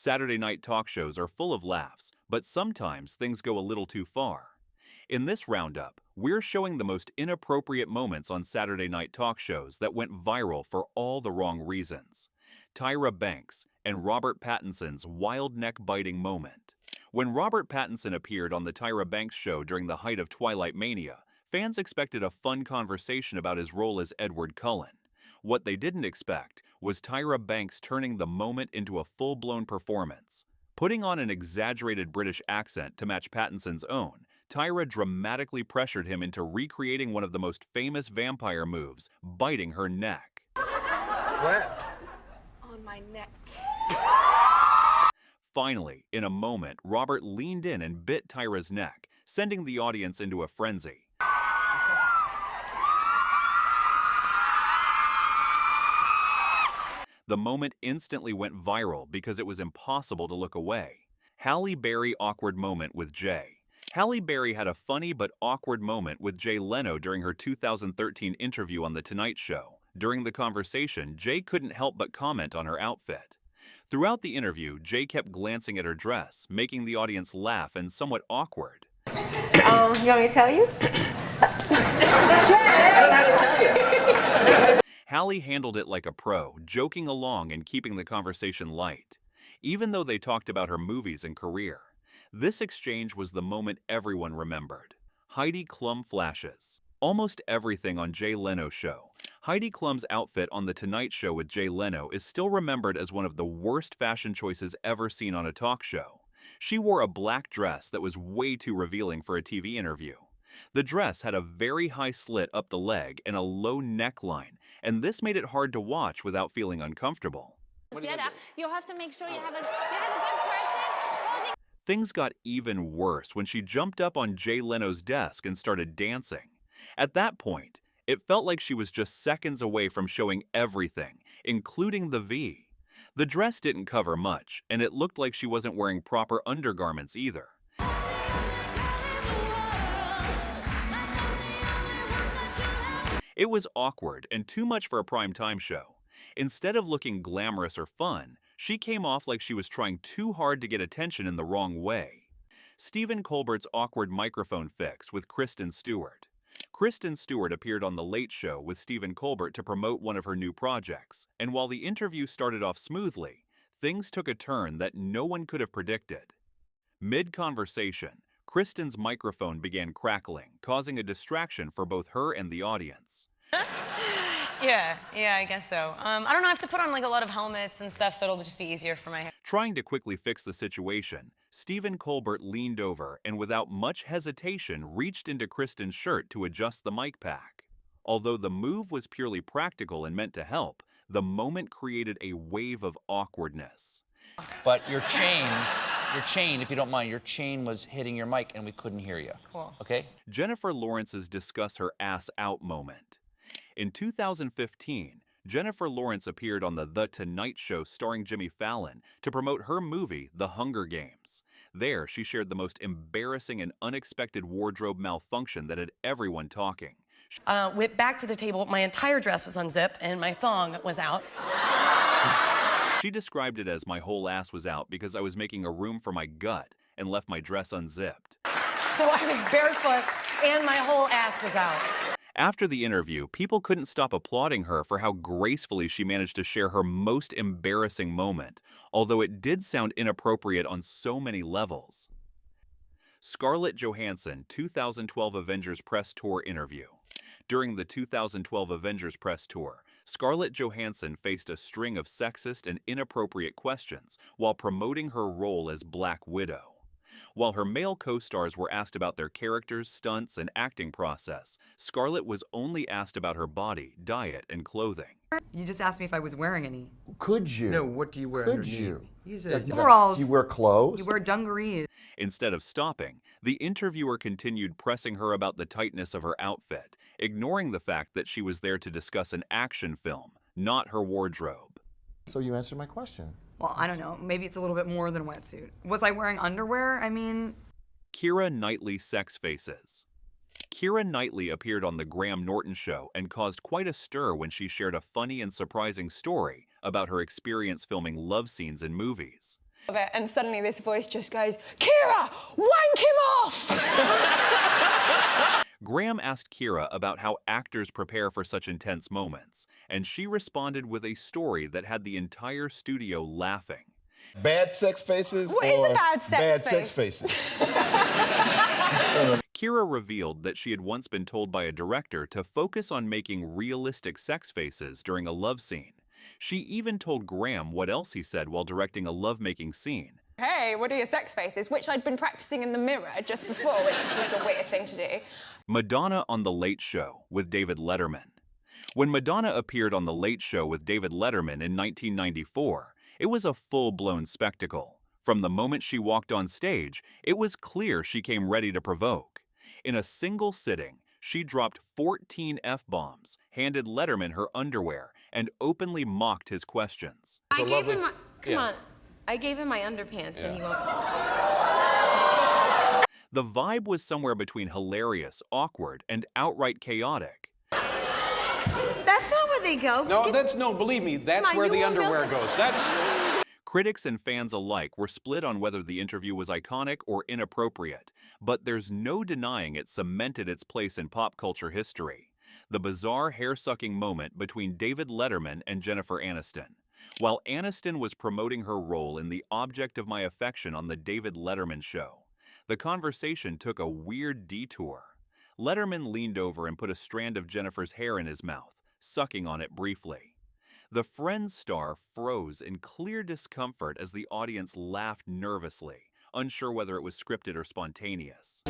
Saturday night talk shows are full of laughs, but sometimes things go a little too far. In this roundup, we're showing the most inappropriate moments on Saturday night talk shows that went viral for all the wrong reasons. Tyra Banks and Robert Pattinson's wild neck-biting moment. When Robert Pattinson appeared on the Tyra Banks show during the height of Twilight Mania, fans expected a fun conversation about his role as Edward Cullen. What they didn't expect was Tyra Banks turning the moment into a full-blown performance. Putting on an exaggerated British accent to match Pattinson's own, Tyra dramatically pressured him into recreating one of the most famous vampire moves, biting her neck. Where? On my neck. Finally, in a moment, Robert leaned in and bit Tyra's neck, sending the audience into a frenzy. The moment instantly went viral because it was impossible to look away. Halle Berry awkward moment with Jay. Halle Berry had a funny but awkward moment with Jay Leno during her 2013 interview on The Tonight Show. During the conversation, Jay couldn't help but comment on her outfit. Throughout the interview, Jay kept glancing at her dress, making the audience laugh and somewhat awkward. You want me to tell you? Halle handled it like a pro, joking along and keeping the conversation light, even though they talked about her movies and career. This exchange was the moment everyone remembered. Heidi Klum flashes. Almost everything on Jay Leno's show. Heidi Klum's outfit on The Tonight Show with Jay Leno is still remembered as one of the worst fashion choices ever seen on a talk show. She wore a black dress that was way too revealing for a TV interview. The dress had a very high slit up the leg and a low neckline, and this made it hard to watch without feeling uncomfortable. You'll have to make sure you have a good person. Things got even worse when she jumped up on Jay Leno's desk and started dancing. At that point, it felt like she was just seconds away from showing everything, including the V. The dress didn't cover much, and it looked like she wasn't wearing proper undergarments either. It was awkward and too much for a primetime show. Instead of looking glamorous or fun, she came off like she was trying too hard to get attention in the wrong way. Stephen Colbert's awkward microphone fix with Kristen Stewart. Kristen Stewart appeared on The Late Show with Stephen Colbert to promote one of her new projects, and while the interview started off smoothly, things took a turn that no one could have predicted. Mid-conversation, Kristen's microphone began crackling, causing a distraction for both her and the audience. Yeah, I guess so. I don't know, I have to put on like a lot of helmets and stuff, so it'll just be easier for my hair. Trying to quickly fix the situation, Stephen Colbert leaned over and without much hesitation reached into Kristen's shirt to adjust the mic pack. Although the move was purely practical and meant to help, the moment created a wave of awkwardness. But your chain, if you don't mind, your chain was hitting your mic and we couldn't hear you. Cool. Okay? Jennifer Lawrence's discuss her ass out moment. In 2015, Jennifer Lawrence appeared on The Tonight Show starring Jimmy Fallon to promote her movie, The Hunger Games. There, she shared the most embarrassing and unexpected wardrobe malfunction that had everyone talking. Whipped back to the table, my entire dress was unzipped and my thong was out. She described it as my whole ass was out because I was making a room for my gut and left my dress unzipped. So I was barefoot and my whole ass was out. After the interview, people couldn't stop applauding her for how gracefully she managed to share her most embarrassing moment, although it did sound inappropriate on so many levels. Scarlett Johansson 2012 Avengers Press Tour interview. During the 2012 Avengers Press Tour, Scarlett Johansson faced a string of sexist and inappropriate questions while promoting her role as Black Widow. While her male co-stars were asked about their characters, stunts, and acting process, Scarlett was only asked about her body, diet, and clothing. You just asked me if I was wearing any. Could you? No, what do you wear Could underneath? you? He's a Overalls. Do you wear clothes? You wear dungarees. Instead of stopping, the interviewer continued pressing her about the tightness of her outfit, ignoring the fact that she was there to discuss an action film, not her wardrobe. So you answered my question. Well, I don't know. Maybe it's a little bit more than a wetsuit. Was I wearing underwear? I mean... Keira Knightley sex faces. Keira Knightley appeared on The Graham Norton Show and caused quite a stir when she shared a funny and surprising story about her experience filming love scenes in movies. And suddenly this voice just goes, Kira, wank him off! Graham asked Kira about how actors prepare for such intense moments, and she responded with a story that had the entire studio laughing. Bad sex faces What is or a bad sex sex face? faces? Kira revealed that she had once been told by a director to focus on making realistic sex faces during a love scene. She even told Graham what else he said while directing a lovemaking scene. Hey, what are your sex faces? Which I'd been practicing in the mirror just before, which is just a weird thing to do. Madonna on The Late Show with David Letterman. When Madonna appeared on The Late Show with David Letterman in 1994, it was a full-blown spectacle. From the moment she walked on stage, it was clear she came ready to provoke. In a single sitting, she dropped 14 F-bombs, handed Letterman her underwear, and openly mocked his questions. I gave him my, come on. I gave him my underpants and he won't. The vibe was somewhere between hilarious, awkward, and outright chaotic. That's not where they go. No, believe me, that's Come on, where you the won't underwear know. goes. Critics and fans alike were split on whether the interview was iconic or inappropriate, but there's no denying it cemented its place in pop culture history. The bizarre hair-sucking moment between David Letterman and Jennifer Aniston. While Aniston was promoting her role in The Object of My Affection on The David Letterman Show, the conversation took a weird detour. Letterman leaned over and put a strand of Jennifer's hair in his mouth, sucking on it briefly. The Friends star froze in clear discomfort as the audience laughed nervously, unsure whether it was scripted or spontaneous.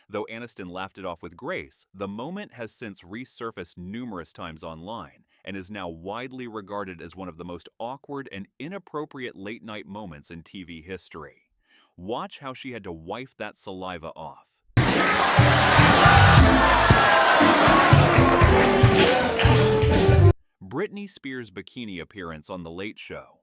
Though Aniston laughed it off with grace, the moment has since resurfaced numerous times online and is now widely regarded as one of the most awkward and inappropriate late-night moments in TV history. Watch how she had to wipe that saliva off. Britney Spears' bikini appearance on The Late Show.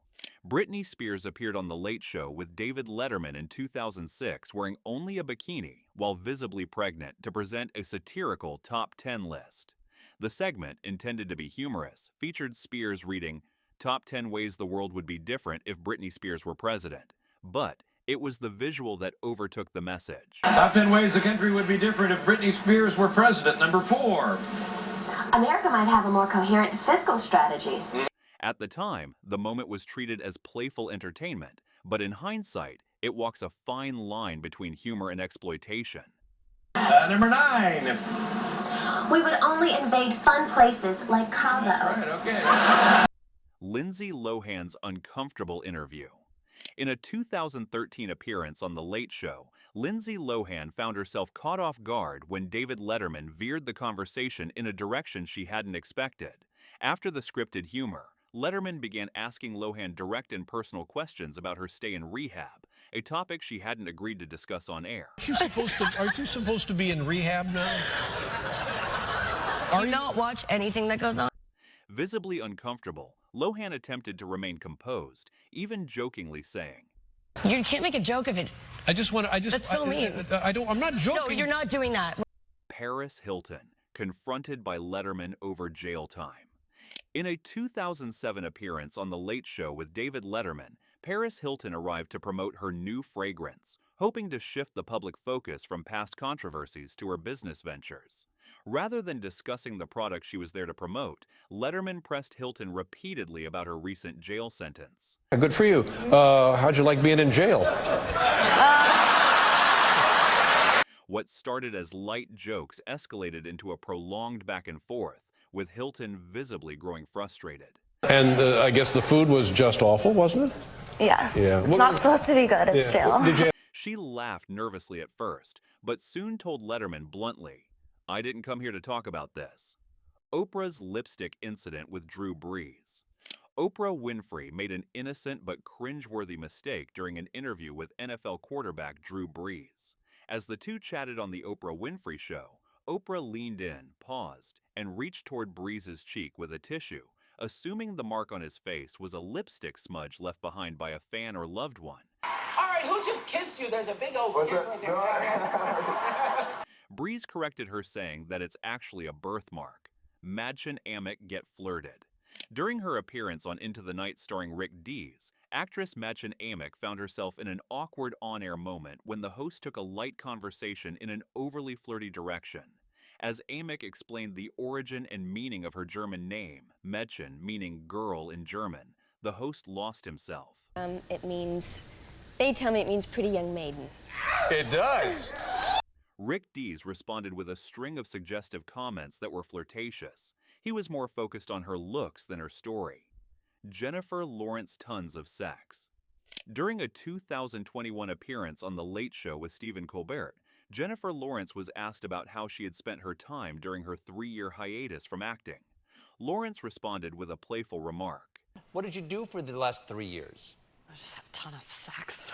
Britney Spears appeared on The Late Show with David Letterman in 2006 wearing only a bikini while visibly pregnant to present a satirical top 10 list. The segment, intended to be humorous, featured Spears reading, "Top 10 ways the world would be different if Britney Spears were president." But it was the visual that overtook the message. Top 10 ways the country would be different if Britney Spears were president. Number 4. America might have a more coherent fiscal strategy. At the time, the moment was treated as playful entertainment, but in hindsight, it walks a fine line between humor and exploitation. Number 9. We would only invade fun places like Cabo. Right, okay. Lindsay Lohan's uncomfortable interview. In a 2013 appearance on The Late Show, Lindsay Lohan found herself caught off guard when David Letterman veered the conversation in a direction she hadn't expected. After the scripted humor, Letterman began asking Lohan direct and personal questions about her stay in rehab, a topic she hadn't agreed to discuss on air. Aren't you supposed to be in rehab now? Do you not watch anything that goes on? Visibly uncomfortable, Lohan attempted to remain composed, even jokingly saying, You can't make a joke of it. That's so mean. I'm not joking. No, you're not doing that. Paris Hilton, confronted by Letterman over jail time. In a 2007 appearance on The Late Show with David Letterman, Paris Hilton arrived to promote her new fragrance, hoping to shift the public focus from past controversies to her business ventures. Rather than discussing the product she was there to promote, Letterman pressed Hilton repeatedly about her recent jail sentence. Good for you. How'd you like being in jail? What started as light jokes escalated into a prolonged back and forth, with Hilton visibly growing frustrated. And I guess the food was just awful, wasn't it? Yes. Yeah. It's not supposed to be good. It's jail. She laughed nervously at first, but soon told Letterman bluntly, "I didn't come here to talk about this." Oprah's lipstick incident with Drew Brees. Oprah Winfrey made an innocent but cringeworthy mistake during an interview with NFL quarterback Drew Brees. As the two chatted on the Oprah Winfrey Show, Oprah leaned in, paused, and reached toward Brees' cheek with a tissue, assuming the mark on his face was a lipstick smudge left behind by a fan or loved one. All right, who just kissed you? There's a big old kiss right there. Brees corrected her, saying that it's actually a birthmark. Madchen Amick get flirted. During her appearance on Into the Night starring Rick Dees, actress Madchen Amick found herself in an awkward on-air moment when the host took a light conversation in an overly flirty direction. As Amick explained the origin and meaning of her German name, Mädchen meaning girl in German, the host lost himself. They tell me it means pretty young maiden. It does. Rick Dees responded with a string of suggestive comments that were flirtatious. He was more focused on her looks than her story. Jennifer Lawrence tons of sex. During a 2021 appearance on The Late Show with Stephen Colbert, Jennifer Lawrence was asked about how she had spent her time during her 3-year hiatus from acting. Lawrence responded with a playful remark. What did you do for the last 3 years? I just have a ton of sex.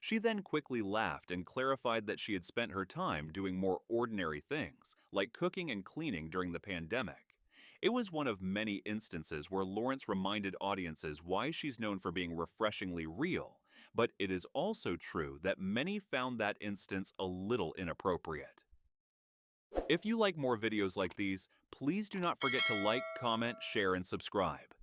She then quickly laughed and clarified that she had spent her time doing more ordinary things, like cooking and cleaning during the pandemic. It was one of many instances where Lawrence reminded audiences why she's known for being refreshingly real, but it is also true that many found that instance a little inappropriate. If you like more videos like these, please do not forget to like, comment, share, and subscribe.